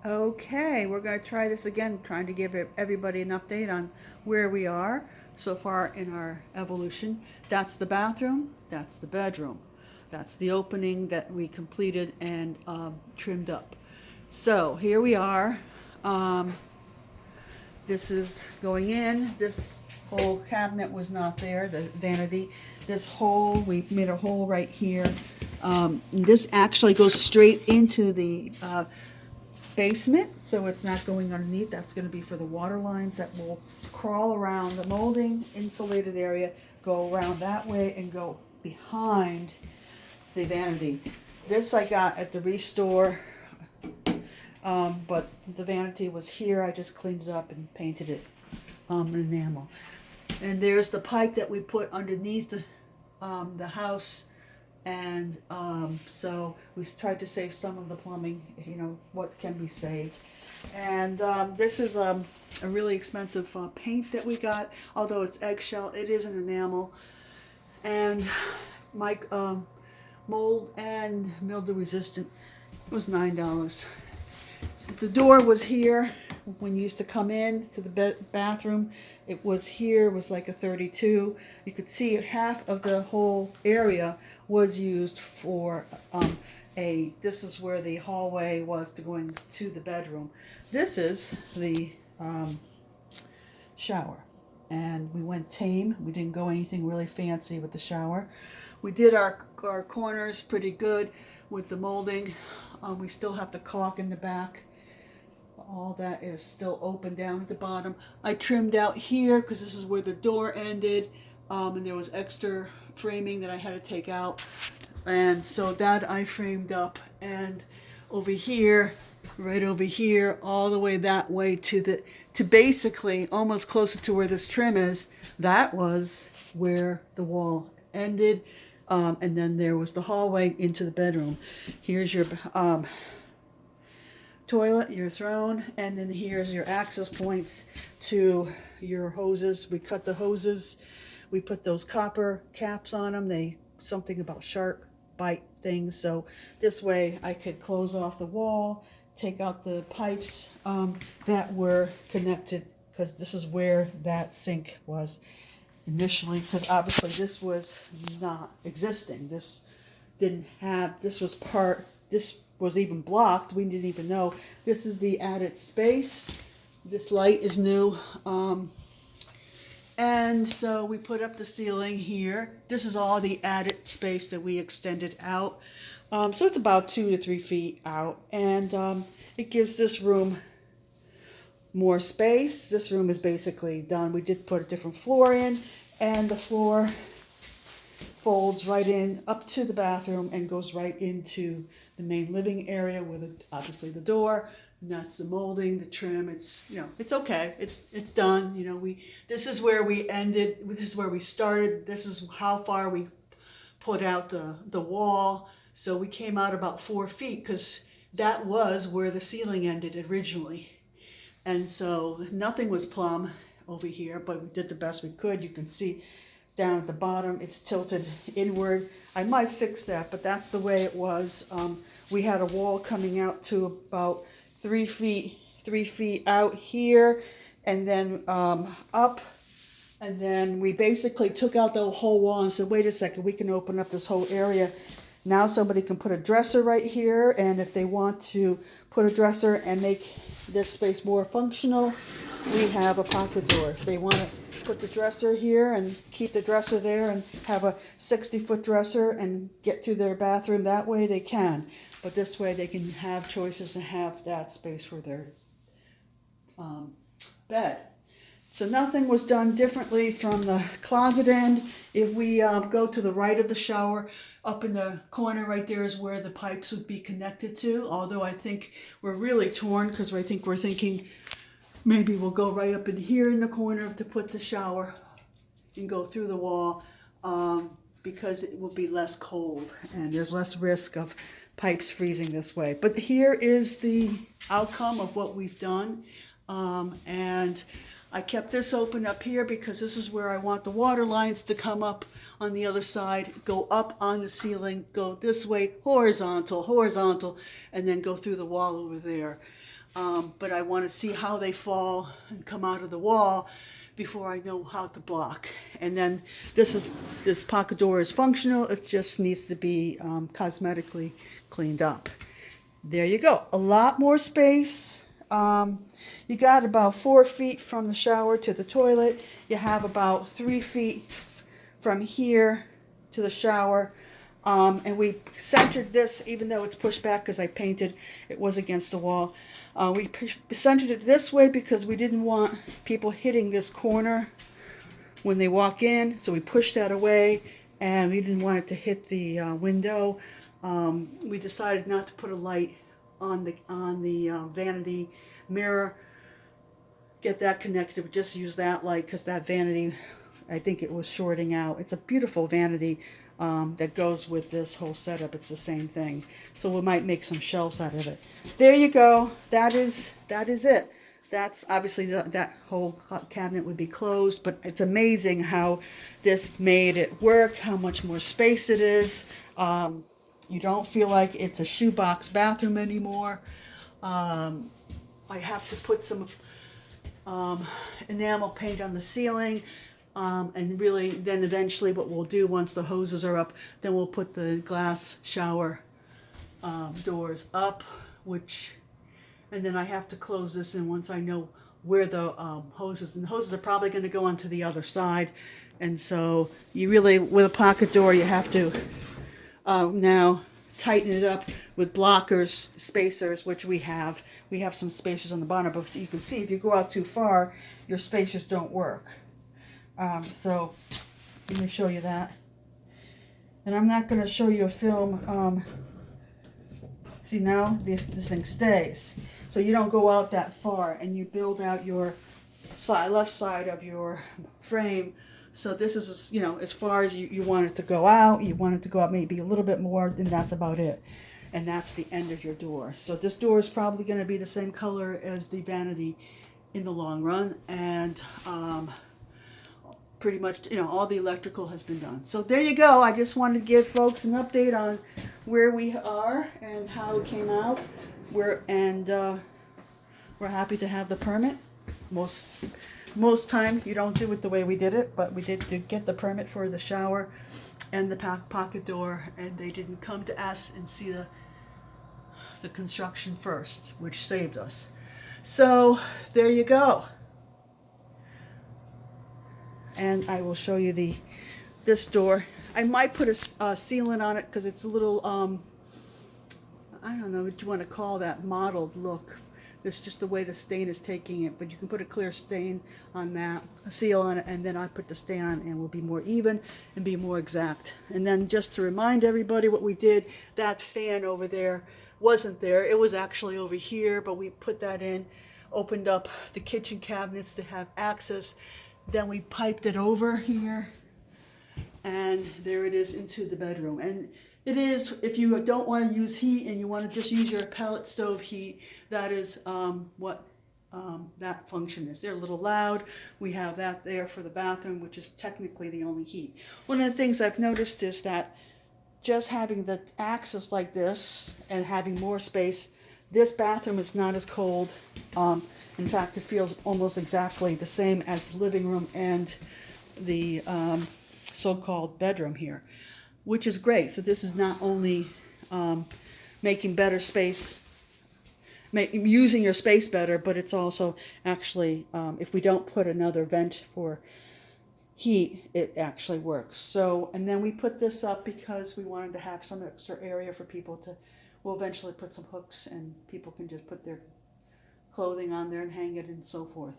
Okay, we're going to try this again, trying to give everybody an update on where we are so far in our evolution. That's the bathroom, that's the bedroom, that's the opening that we completed and trimmed up. So here we are. Um, this is going in. This whole cabinet was not there, the vanity. This hole, we made a hole right here. This actually goes straight into the basement, so it's not going underneath. That's going to be for the water lines that will crawl around the molding insulated area, go around that way and go behind the vanity. This I got at the Restore, but the vanity was here. I just cleaned it up and painted it enamel. And there's the pipe that we put underneath the house. And so we tried to save some of the plumbing, what can be saved. And this is a really expensive paint that we got, although it's eggshell, it is an enamel. And my mold and mildew resistant was $9. The door was here when you used to come in to the bathroom. It was here, it was like a 32. You could see half of the whole area was used for this is where the hallway was to going to the bedroom. This is the shower. And we went tame. We didn't go anything really fancy with the shower. We did our corners pretty good with the molding. We still have the caulk in the back. All that is still open down at the bottom. I trimmed out here because this is where the door ended, and there was extra framing that I had to take out, and so that I framed up. And over here, right over here, all the way that way to basically almost closer to where this trim is, that was where the wall ended, and then there was the hallway into the bedroom. Here's your toilet, your throne, and then here's your access points to your hoses. We cut the hoses, we put those copper caps on them. They something about shark bite things, so this way I could close off the wall, take out the pipes that were connected, because this is where that sink was initially, because obviously this was not existing. This was even blocked. We didn't even know. This is the added space. This light is new. And so we put up the ceiling here. This is all the added space that we extended out. So it's about 2 to 3 feet out. And it gives this room more space. This room is basically done. We did put a different floor in, and the floor folds right in up to the bathroom and goes right into the main living area with obviously the door. And that's the molding, the trim. It's it's okay. It's done. This is where we ended. This is where we started. This is how far we put out the wall. So we came out about 4 feet because that was where the ceiling ended originally. And so nothing was plumb over here, but we did the best we could. You can see down at the bottom, it's tilted inward. I might fix that, but that's the way it was. We had a wall coming out to about 3 feet out here, and then up. And then we basically took out the whole wall and said, wait a second, we can open up this whole area. Now somebody can put a dresser right here, and if they want to put a dresser and make this space more functional, we have a pocket door. If they want to put the dresser here and keep the dresser there and have a 60-foot dresser and get through their bathroom that way, they can. But this way they can have choices and have that space for their bed. So nothing was done differently from the closet end. If we go to the right of the shower, up in the corner right there is where the pipes would be connected to, although I think we're really torn because we're thinking maybe we'll go right up in here in the corner to put the shower and go through the wall, because it will be less cold and there's less risk of pipes freezing this way. But here is the outcome of what we've done. And I kept this open up here because this is where I want the water lines to come up on the other side, go up on the ceiling, go this way, horizontal, and then go through the wall over there. but I want to see how they fall and come out of the wall before I know how to block. And then this pocket door is functional. It just needs to be cosmetically cleaned up. There you go. A lot more space. You got about 4 feet from the shower to the toilet. You have about 3 feet from here to the shower. And we centered this, even though it's pushed back because I painted, it was against the wall. We centered it this way because we didn't want people hitting this corner when they walk in. So we pushed that away, and we didn't want it to hit the window. We decided not to put a light on the vanity mirror. Get that connected, but just use that light because that vanity, I think it was shorting out. It's a beautiful vanity that goes with this whole setup. It's the same thing. So we might make some shelves out of it. There you go. That is it. That's obviously that whole cabinet would be closed, but it's amazing how this made it work, how much more space it is. You don't feel like it's a shoebox bathroom anymore. I have to put some enamel paint on the ceiling. And really, then eventually what we'll do once the hoses are up, then we'll put the glass shower doors up, and then I have to close this in once I know where the hoses, and the hoses are probably going to go onto the other side. And so you really, with a pocket door, you have to now tighten it up with blockers, spacers, which we have. We have some spacers on the bottom, but you can see if you go out too far, your spacers don't work. So let me show you that. And I'm not going to show you a film. See, now this thing stays. So you don't go out that far, and you build out your left side of your frame. So this is, as far as you want it to go out. You want it to go out maybe a little bit more, then that's about it. And that's the end of your door. So this door is probably going to be the same color as the vanity in the long run. And pretty much, all the electrical has been done. So there you go. I just wanted to give folks an update on where we are and how it came out. We're happy to have the permit. Most time you don't do it the way we did it, but we did get the permit for the shower and the pocket door, and they didn't come to us and see the construction first, which saved us. So there you go. And I will show you this door. I might put a sealant on it because it's a little, I don't know what you want to call that, mottled look. It's just the way the stain is taking it, but you can put a clear stain on that, a seal on it, and then I put the stain on, and it will be more even and be more exact. And then just to remind everybody what we did, that fan over there wasn't there. It was actually over here, but we put that in, opened up the kitchen cabinets to have access. Then we piped it over here, and there it is into the bedroom. And it is, if you don't want to use heat and you want to just use your pellet stove heat, that is what that function is. They're a little loud. We have that there for the bathroom, which is technically the only heat. One of the things I've noticed is that just having the access like this and having more space, this bathroom is not as cold. In fact, it feels almost exactly the same as the living room and the so-called bedroom here, which is great. So this is not only making better space, using your space better, but it's also actually, if we don't put another vent for heat, it actually works. So, and then we put this up because we wanted to have some extra area for people to, we'll eventually put some hooks and people can just put their clothing on there and hang it and so forth.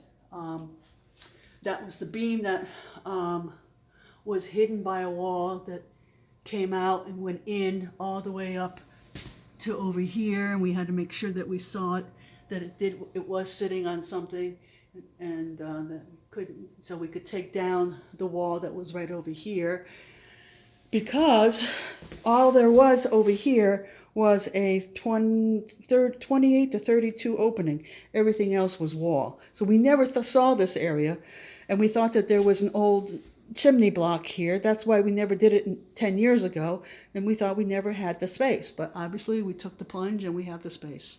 That was the beam that was hidden by a wall that came out and went in all the way up to over here, and we had to make sure that we saw it, that it was sitting on something, and that so we could take down the wall that was right over here, because all there was over here was a 28 to 32 opening. Everything else was wall. So we never saw this area, and we thought that there was an old chimney block here. That's why we never did it 10 years ago, and we thought we never had the space. But obviously we took the plunge and we have the space.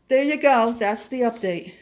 there you go. That's the update.